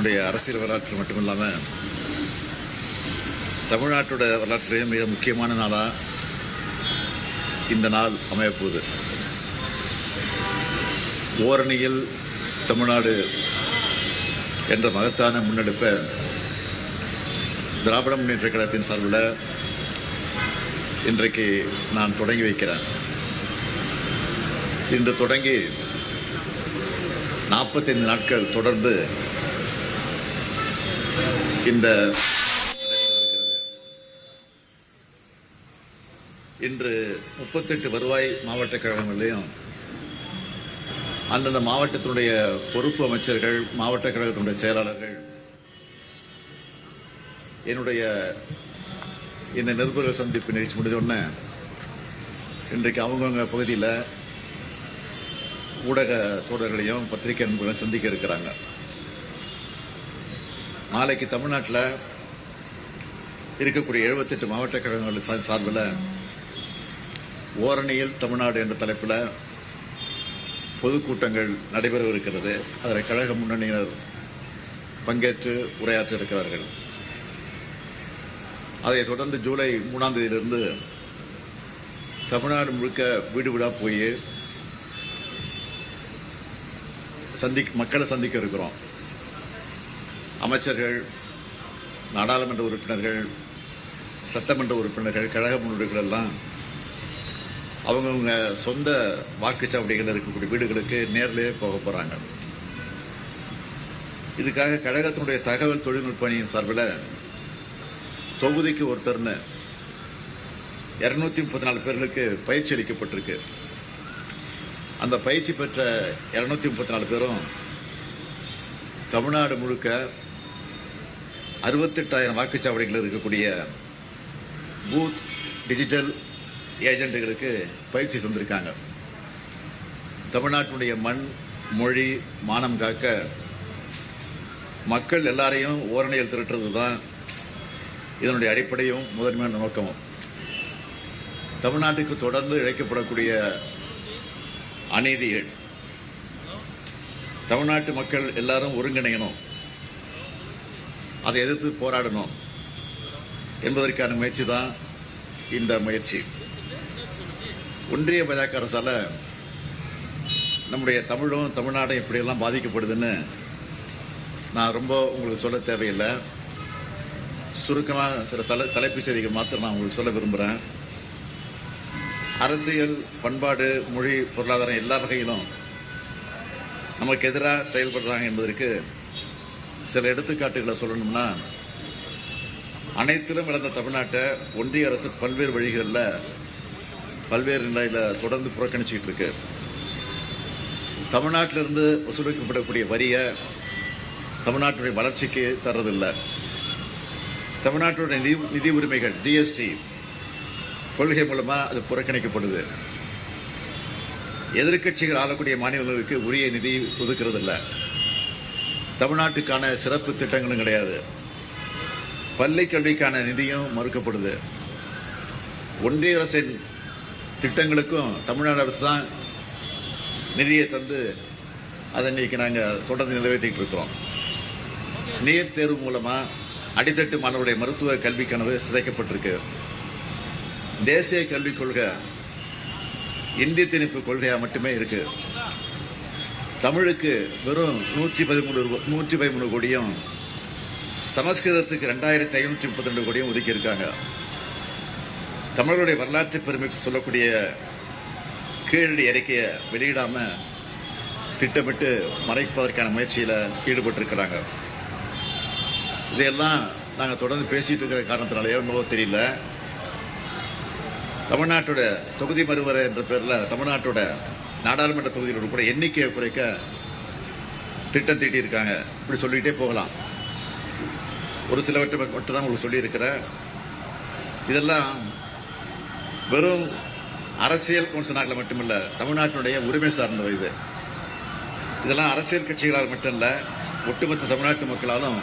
நம்முடைய அரசியல் வரலாற்று மட்டுமில்லாமல் தமிழ்நாட்டோட வரலாற்றிலேயே மிக முக்கியமான நாளாக இந்த நாள் அமையப்போகுது. ஓரணியில் தமிழ்நாடு என்ற மகத்தான முன்னெடுப்பை திராவிட முன்னேற்ற கழகத்தின் சார்பில் இன்றைக்கு நான் தொடங்கி வைக்கிறேன். இன்று தொடங்கி 45 நாட்கள் தொடர்ந்து இந்த இன்று 38 வருவாய் மாவட்ட கழகங்களையும் அந்தந்த மாவட்டத்தினுடைய பொறுப்பு அமைச்சர்கள், மாவட்ட கழகத்தினுடைய செயலாளர்கள் என்னுடைய இந்த நிருபர்கள் சந்திப்பு நிகழ்ச்சி முடிஞ்சோடனே இன்றைக்கு அவங்கவுங்க பகுதியில் ஊடக தோழர்களையும் பத்திரிகை நண்பர்களையும் சந்திக்க இருக்கிறாங்க. நாளைக்கு தமிழ்நாட்டில் இருக்கக்கூடிய 78 மாவட்ட கழகங்கள் சார்பில் ஓரணியில் தமிழ்நாடு என்ற தலைப்பில் பொதுக்கூட்டங்கள் நடைபெறவிருக்கிறது. அதில் கழக முன்னணியினர் பங்கேற்று உரையாற்ற இருக்கிறார்கள். அதைத் தொடர்ந்து ஜூலை 3ஆம் தேதியிலிருந்து தமிழ்நாடு முழுக்க வீடு வீடாக போய் மக்களை சந்திக்க இருக்கிறோம். அமைச்சர்கள், நாடாளுமன்ற உறுப்பினர்கள், சட்டமன்ற உறுப்பினர்கள், கழக முன்னோடிகள் எல்லாம் அவங்கவுங்க சொந்த வாக்குச்சாவடிகள் இருக்கக்கூடிய வீடுகளுக்கு நேரிலே போக போகிறாங்க. இதுக்காக கழகத்தினுடைய தகவல் தொழில்நுட்ப அணியின் சார்பில் தொகுதிக்கு ஒருத்தர்னு 234 பேர்களுக்கு பயிற்சி அளிக்கப்பட்டிருக்கு. அந்த பயிற்சி பெற்ற 234 பேரும் தமிழ்நாடு முழுக்க 68,000 வாக்குச்சாவடிகள் இருக்கக்கூடிய பூத் டிஜிட்டல் ஏஜென்ட்டுகளுக்கு பயிற்சி தந்திருக்காங்க. தமிழ்நாட்டினுடைய மண், மொழி, மானம் காக்க மக்கள் எல்லாரையும் ஓரணியில் திரட்டுறது தான் இதனுடைய அடிப்படையும் முதன்மையான நோக்கமும். தமிழ்நாட்டுக்கு தொடர்ந்து இழைக்கப்படக்கூடிய அநீதிகள், தமிழ்நாட்டு மக்கள் எல்லாரும் ஒருங்கிணையணும், அதை எதிர்த்து போராடணும் என்பதற்கான முயற்சி தான் இந்த முயற்சி. ஒன்றிய பாஜக அரசால் நம்முடைய தமிழும் தமிழ்நாடும் இப்படியெல்லாம் பாதிக்கப்படுதுன்னு நான் ரொம்ப உங்களுக்கு சொல்ல தேவையில்லை. சுருக்கமாக சில தலைப்புச் செய்திகள் மாத்திரம் நான் உங்களுக்கு சொல்ல விரும்புகிறேன். அரசியல், பண்பாடு, மொழி, பொருளாதாரம் எல்லா வகையிலும் நமக்கு எதிராக செயல்படுறாங்க என்பதற்கு சில எடுத்துக்காட்டுகளை சொல்லணும்னா, அனைத்திலும் இழந்த தமிழ்நாட்டை ஒன்றிய அரசு பல்வேறு வழிகளில் பல்வேறு நிலையில் தொடர்ந்து புறக்கணிச்சுக்கிட்டு இருக்கு. தமிழ்நாட்டிலிருந்து வசூலிக்கப்படக்கூடிய வரியை தமிழ்நாட்டுடைய வளர்ச்சிக்கு தர்றதில்லை. தமிழ்நாட்டுடைய நிதி உரிமைகள் ஜிஎஸ்டி கொள்கை மூலமாக அது புறக்கணிக்கப்படுது. எதிர்க்கட்சிகள் ஆளக்கூடிய மாநிலங்களுக்கு உரிய நிதி ஒதுக்கிறது இல்லை. தமிழ்நாட்டுக்கான சிறப்பு திட்டங்களும் கிடையாது. பள்ளி கல்விக்கான நிதியும் மறுக்கப்படுது. ஒன்றிய அரசின் திட்டங்களுக்கும் தமிழ்நாடு அரசு தான் நிதியை தந்து அதை இன்னைக்கு நாங்கள் தொடர்ந்து நிறைவேற்றிட்டு இருக்கிறோம். நீட் தேர்வு மூலமாக அடித்தட்டு மாணவருடைய மருத்துவ கல்வி கனவு சிதைக்கப்பட்டிருக்கு. தேசிய கல்விக் கொள்கை இந்தி திணிப்பு கொள்கையாக மட்டுமே இருக்கு. தமிழுக்கு வெறும் 113 கோடியும், சமஸ்கிருதத்துக்கு 2,532 கோடியும் ஒதுக்கி இருக்காங்க. தமிழருடைய வரலாற்று பெருமைக்கு சொல்லக்கூடிய கீழடி அறிக்கையை வெளியிடாம திட்டமிட்டு மறைப்பதற்கான முயற்சியில் ஈடுபட்டிருக்கிறாங்க. இதையெல்லாம் நாங்கள் தொடர்ந்து பேசிட்டு இருக்கிற காரணத்தினாலேயோ என்னவோ தெரியல, தமிழ்நாட்டோட தொகுதி மறுவரை என்ற பேரில் தமிழ்நாட்டோட நாடாளுமன்ற தொகுதிகளோட கூட எண்ணிக்கையை குறைக்க திட்டம் தீட்டியிருக்காங்க. இப்படி சொல்லிகிட்டே போகலாம். ஒரு சிலவற்றை மட்டும் தான் உங்களுக்கு சொல்லியிருக்கிறேன். இதெல்லாம் வெறும் அரசியல் விமர்சனங்கள் மட்டுமில்லை, தமிழ்நாட்டினுடைய உரிமை சார்ந்தவை. இதெல்லாம் அரசியல் கட்சிகளால் மட்டும் இல்லை, ஒட்டுமொத்த தமிழ்நாட்டு மக்களாலும்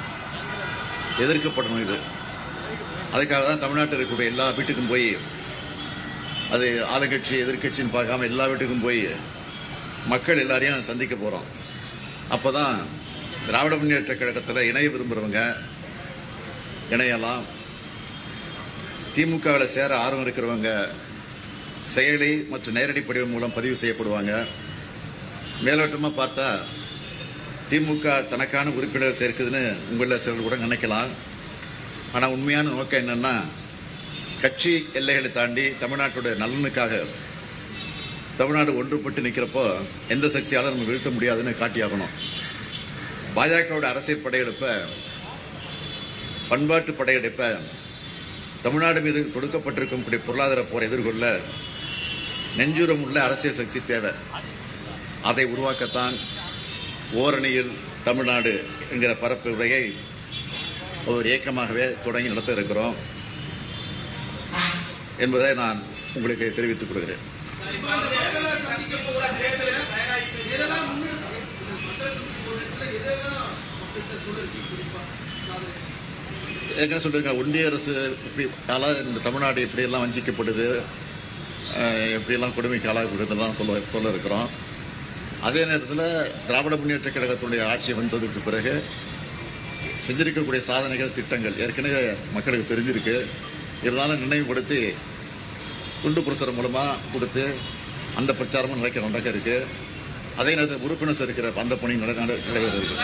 எதிர்க்கப்படணும். இது அதுக்காக தான் தமிழ்நாட்டில் இருக்கக்கூடிய எல்லா வீட்டுக்கும் போய், அது ஆளுங்கட்சி எதிர்கட்சின்னு பார்க்காம எல்லா வீட்டுக்கும் போய் மக்கள் எல்லாரையும் சந்திக்க போகிறோம். அப்போ தான் திராவிட முன்னேற்ற கழகத்தில் இணைய விரும்புகிறவங்க இணையலாம். திமுகவில் சேர ஆர்வம் இருக்கிறவங்க செயலி மற்றும் நேரடி படிவம் மூலம் பதிவு செய்யப்படுவாங்க. மேலோட்டமாக பார்த்தா திமுக தனக்கான உறுப்பினர் சேர்க்குதுன்னு உங்களில் சிலர் கூட நினைக்கலாம். ஆனால் உண்மையான நோக்கம் என்னன்னா, கட்சி எல்லைகளை தாண்டி தமிழ்நாட்டுடைய நலனுக்காக தமிழ்நாடு ஒன்றுபட்டு நிற்கிறப்போ எந்த சக்தியாலும் நம்ம வீழ்த்த முடியாதுன்னு காட்டியாகணும். பாஜகவோட அரசியல் படையெடுப்பை, பண்பாட்டு படையெடுப்பை, தமிழ்நாடு மீது தொடுக்கப்பட்டிருக்கக்கூடிய பொருளாதார போரை எதிர்கொள்ள நெஞ்சுரம் உள்ள அரசியல் சக்தி தேவை. அதை உருவாக்கத்தான் ஓரணியில் தமிழ்நாடு என்கிற பரப்பு உரையை ஒரு இயக்கமாகவே தொடங்கி நடத்த இருக்கிறோம் என்பதை நான் உங்களுக்கு தெரிவித்துக் கொள்கிறேன். என்ன சொல்றீங்க, ஒன்றிய அரசு இப்படி இந்த தமிழ்நாடு எப்படியெல்லாம் வஞ்சிக்கப்படுது, எப்படியெல்லாம் கொடுமைக்கு ஆளாகப்படுதுலாம் சொல்ல இருக்கிறோம். அதே நேரத்தில் திராவிட முன்னேற்ற கழகத்துடைய ஆட்சி வந்ததுக்கு பிறகு செஞ்சிருக்கக்கூடிய சாதனைகள், திட்டங்கள் ஏற்கனவே மக்களுக்கு தெரிஞ்சிருக்கு. இருந்தாலும் நினைவுபடுத்தி துண்டு பிரசுரம் மூலமாக கொடுத்து அந்த பிரச்சாரமும் நடக்க இருக்கு. அதே நேரத்தில் உறுப்பினர் இருக்கிற அந்த பணி நடைபெற இருக்கு.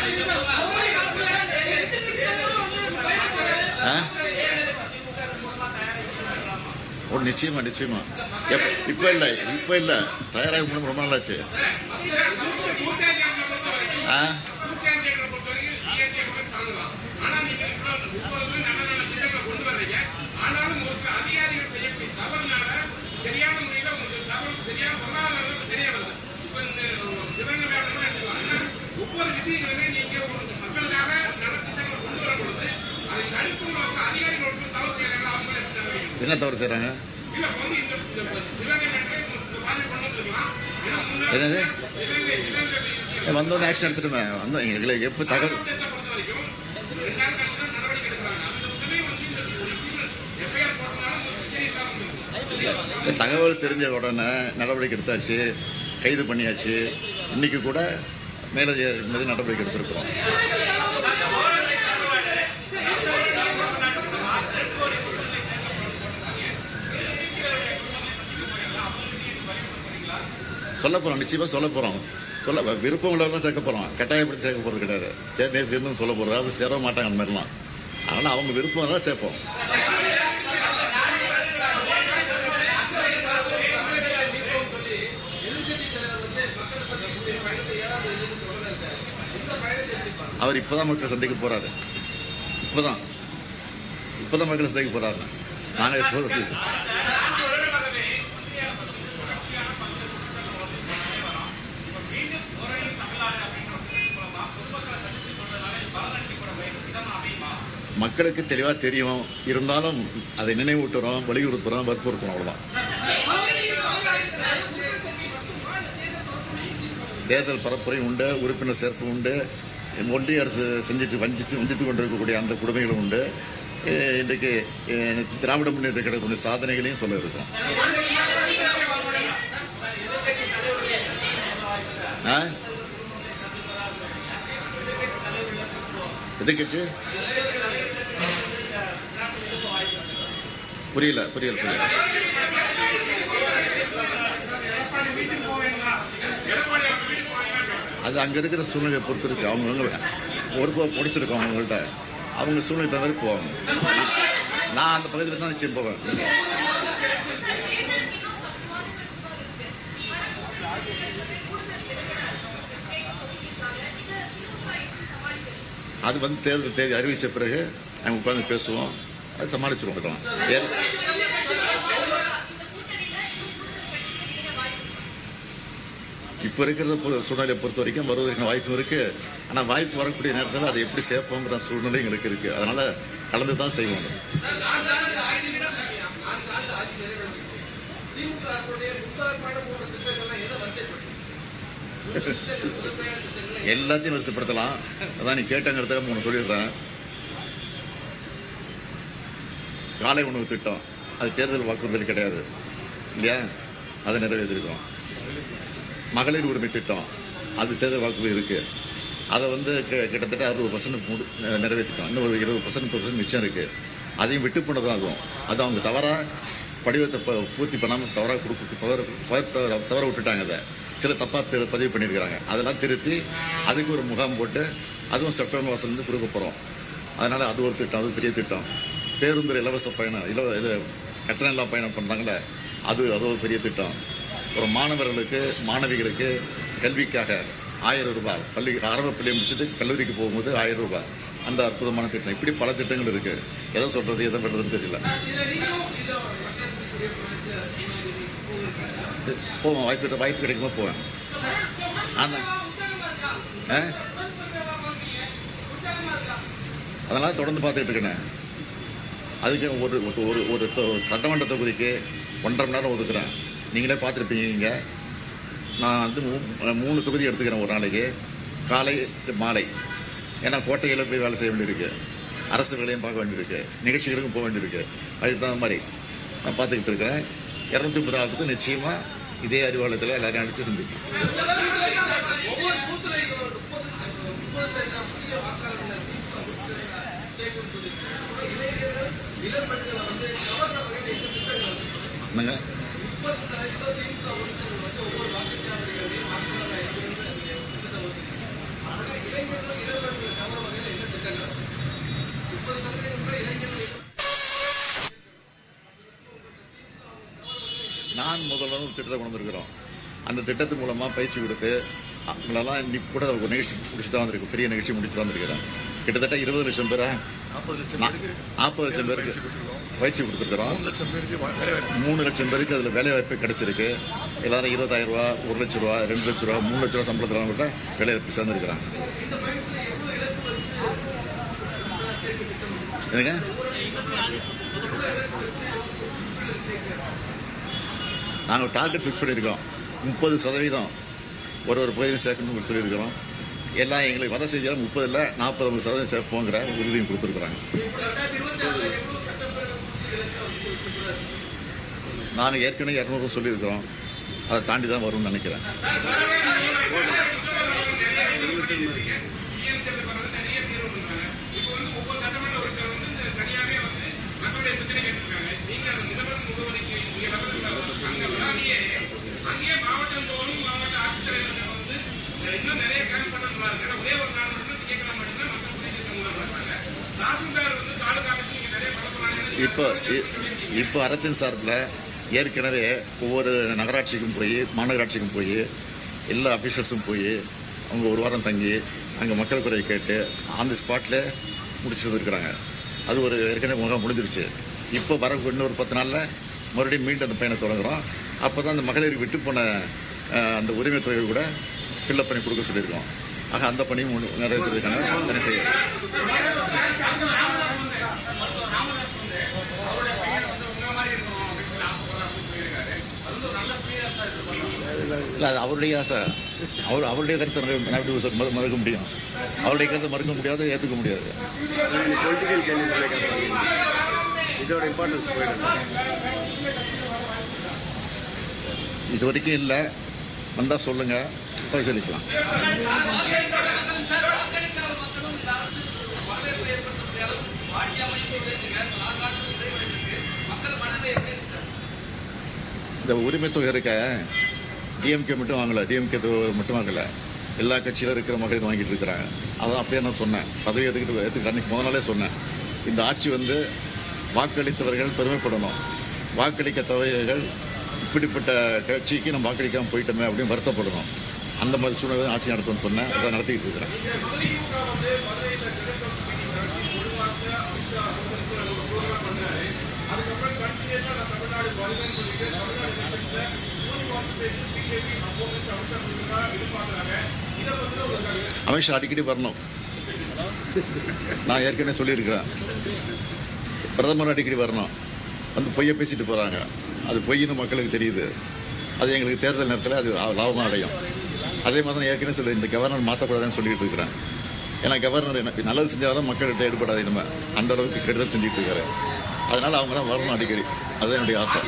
நிச்சயமா நிச்சயமா இப்ப இல்ல தயாராக ரொம்ப நாளாச்சு. என்ன தவறு செய்றாங்க? என்னது வந்தோடனே ஆக்ஷன் எடுத்துட்டுமே வந்தோம். எங்களுக்கு எப்போ தகவல் தெரிஞ்ச உடனே நடவடிக்கை எடுத்தாச்சு, கைது பண்ணியாச்சு. இன்னைக்கு கூட மேலதிகாரி நடவடிக்கை எடுத்திருக்கிறோம். சொல்ல போகிறோம், நிச்சயமாக சொல்ல போகிறோம். விருப்பம் உள்ளவங்க சேர்க்க போகிறோம், கட்டாயப்படி சேர்க்க போகிறது கிடையாது. சேர்ந்து சொல்ல போகிறதா அவங்க சேர மாட்டாங்க அந்த மாதிரிலாம். அதனால் அவங்க விருப்பம் தான் சேர்ப்போம். அவர் இப்போதான் மக்களை சந்திக்க போறாரு. இப்போதான் மக்களை சந்திக்க போறாரு. நாங்கள் மக்களுக்கு தெளிவாக தெரியும். இருந்தாலும் அதை நினைவூட்டுறோம், வலியுறுத்துறோம், வற்புறுத்துறோம். அவ்வளோதான். தேர்தல் பரப்புரையும் உண்டு, உறுப்பினர் சேர்ப்பு உண்டு, ஒன்றிய அரசு வஞ்சித்து கொண்டிருக்கக்கூடிய அந்த கொடுமைகளும் உண்டு. இன்றைக்கு திராவிட முன்னேற்ற கழகத்துடைய சாதனைகளையும் சொல்ல இருக்கோம். எதிர்கட்சி புரியல. அது அங்கே இருக்கிற சூழ்நிலையை பொறுத்து இருக்கு. அவங்க ஒரு பிடிச்சிருக்கோம் அவங்கள்ட்ட, அவங்க சூழ்நிலை தவிர போவாங்க. நான் அந்த பகுதியில் தான் நிச்சயம் போவேன். அது தேர்தல் தேதி அறிவித்த பிறகு நாங்கள் உட்காந்து பேசுவோம், அது சமாளிச்சிருவோம். இப்போ இருக்கிற சூழ்நிலையை பொறுத்த வரைக்கும் வருவதற்கு வாய்ப்பு இருக்கு. ஆனால் வாய்ப்பு வரக்கூடிய நேரத்தில் அதை எப்படி சேர்ப்போங்கிற சூழ்நிலை எங்களுக்கு இருக்கு. அதனால கலந்து தான் செய்வோம். எல்லாத்தையும் வரிசைப்படுத்தலாம். அதான் நீ கேட்டங்கிறதுக்காக ஒன்று சொல்லிடுறேன். காலை உணவு திட்டம் அது தேர்தல் வாக்குறுதல் கிடையாது இல்லையா, அதை நிறைவேற்றிருக்கோம். மகளிர் உரிமை திட்டம் அது தேர்தல் வாக்குறுதி இருக்கு. அதை வந்து கிட்டத்தட்ட 60% நிறைவேற்றிட்டோம். இன்னும் ஒரு 20% மிச்சம் இருக்குது. அதையும் விட்டு போனது தான் அதுவும். அது அவங்க தவறாக படிவத்தை பூர்த்தி பண்ணாமல் தவற விட்டுட்டாங்க. அதை சில தப்பாக பதிவு பண்ணியிருக்கிறாங்க. அதெல்லாம் திருத்தி அதுக்கு ஒரு முகாம் போட்டு அதுவும் செப்டம்பர் மாதத்துலேருந்து கொடுக்க போகிறோம். அதனால் அது ஒரு திட்டம், அது பெரிய திட்டம். பேருந்து இலவச பயணம், இது கட்டணம் இல்லா பயணம் பண்ணுறாங்களே, அது ஒரு பெரிய திட்டம். ஒரு மாணவர்களுக்கு மாணவிகளுக்கு கல்விக்காக 1000 ரூபாய், ஆரம்ப பள்ளியை முடிச்சுட்டு கல்லூரிக்கு போகும்போது 1000 ரூபாய், அந்த அற்புதமான திட்டம். இப்படி பல திட்டங்கள் இருக்குது. எதை சொல்கிறது எதை பண்ணுறதுன்னு தெரியல. போவேன், வாய்ப்பு கிடைக்குமா போவேன். அதனால் தொடர்ந்து பார்த்துக்கிட்டு இருக்கேன். அதுக்கு ஒரு சட்டமன்ற தொகுதிக்கு 1.5 மணி நேரம் ஒதுக்குறேன். நீங்களே பார்த்துருப்பீங்க. இங்கே நான் வந்து 3 தொகுதி எடுத்துக்கிறேன் ஒரு நாளைக்கு, காலை மாலை. ஏன்னா கோட்டையில் போய் வேலை செய்ய வேண்டியிருக்கு, அரசு வேலையும் பார்க்க வேண்டியிருக்கு, நிகழ்ச்சிகளுக்கும் போக வேண்டியிருக்கு. அதுக்கு தகுந்த மாதிரி நான் பார்த்துக்கிட்டு இருக்கிறேன். 234க்கு நிச்சயமாக இதே அறிவாலயத்தில் எல்லாரையும் அடித்து சந்திப்பேன். என்னங்க நான் முதல்ல ஒரு திட்டத்தை கொண்டு வந்திருக்கிறோம். அந்த திட்டத்தின் மூலமாக பயிற்சி கொடுத்து அவங்களெல்லாம் இன்னைக்கு கூட ஒரு நிகழ்ச்சி முடிச்சு தான் வந்திருக்கு. பெரிய நிகழ்ச்சி முடிச்சு தான் வந்திருக்கிறேன். கிட்டத்தட்ட 20 லட்சம் பேரை 40 லட்சம் பேருக்கு பயிற்சி கொடுத்துருக்குறோம். 3 லட்சம் பேருக்கு அதில் வேலைவாய்ப்பு கிடைச்சிருக்கு. எல்லாரும் 20,000 ரூபா, 1 லட்ச ரூபா, 2 லட்ச ரூபா, 3 லட்ச ரூபா சம்பளத்தில் கூட வேலைவாய்ப்பு சேர்ந்துருக்கிறாங்க. என்னங்க நாங்கள் டார்கெட் ஃபிக்ஸ் பண்ணியிருக்கோம். 30% ஒரு பகுதியும் சேர்க்கணும்னு சொல்லியிருக்கிறோம். எல்லாம் எங்களுக்கு வர செய்தியாக 30 இல்லை 40-50% சேர்ப்போங்கிற உறுதியும் கொடுத்துருக்குறாங்க. நாங்கள் ஏற்கனவே 200 சொல்லியிருக்கிறோம். அதை தாண்டி தான் வரும்னு நினைக்கிறேன். இப்போ அரசின் சார்பில் ஏற்கனவே ஒவ்வொரு நகராட்சிக்கும் போய் மாநகராட்சிக்கும் போய் எல்லா அஃபீஷியல்ஸும் போய் அவங்க ஒரு வாரம் தங்கி அங்கே மக்கள் குறையை கேட்டு அந்த ஸ்பாட்டில் முடிச்சுட்டு இருக்கிறாங்க. அது ஒரு ஏற்கனவே முகாம் முடிஞ்சிருச்சு. இப்போ இன்னொரு 10 நாளில் மறுபடியும் மீண்டும் அந்த பயணம் தொடங்குகிறோம். அப்போ தான் அந்த மகளிர் விட்டு போன அந்த உரிமை தொகையை கூட ஃபில்லப் பண்ணி கொடுக்க சொல்லியிருக்கோம். ஆக அந்த பணியும் நிறைவேற்றுறதுக்கான பணி செய்யும். இல்லை, அது அவருடைய ஆசை. அவருடைய கருத்தை மறுக்க முடியும். அவருடைய கருத்தை மறுக்க முடியாது, ஏற்றுக்க முடியாது. இதோட இம்பார்ட்டன்ஸ் இது வரைக்கும் இல்லை. வந்தால் சொல்லுங்கள், பரிசீலிக்கலாம். இந்த உரிமை தொகை இருக்க டிஎம்கே மட்டும் வாங்கலை, டிஎம்கே மட்டும் வாங்கலை, எல்லா கட்சியிலும் இருக்கிற மகளிர் வாங்கிட்டு இருக்கிறாங்க. அதான் அப்பயே நான் சொன்னேன், பதவி ஏற்றுக்கிட்டு அன்றைக்கி முதல் நாளே சொன்னேன். இந்த ஆட்சி வந்து வாக்களித்தவர்கள் பெருமைப்படணும், வாக்களிக்க தவறுகள் இப்படிப்பட்ட கட்சிக்கு நம்ம வாக்களிக்காமல் போயிட்டோமே அப்படின்னு வருத்தப்படணும். அந்த மாதிரி சூழ்நிலை ஆட்சி நடத்தும்னு சொன்னேன். அதை நடத்திக்கிட்டு இருக்கிறேன். அமித்ஷா அடிக்கடி வரணும். நான் ஏற்கனவே சொல்லியிருக்கிறேன், பிரதமர் அடிக்கடி வரணும். வந்து பொய்யை பேசிட்டு போகிறாங்க. அது பொய்ன்னு மக்களுக்கு தெரியுது. அது எங்களுக்கு தேர்தல் நேரத்தில் அது லாபமாக அடையும். அதே மாதிரி தான் ஏற்கனவே சொல்லி இந்த கவர்னர் மாற்றக்கூடாதுன்னு சொல்லிட்டு இருக்கிறேன். ஏன்னா கவர்னர் நல்லது செஞ்சாலும் மக்கள்கிட்ட ஈடுபடாது. நம்ம அந்த அளவுக்கு கெடுதல் செஞ்சுட்டு இருக்காரு. அதனால் அவங்க தான் வரணும் அடிக்கடி. அதுதான் என்னுடைய ஆசை.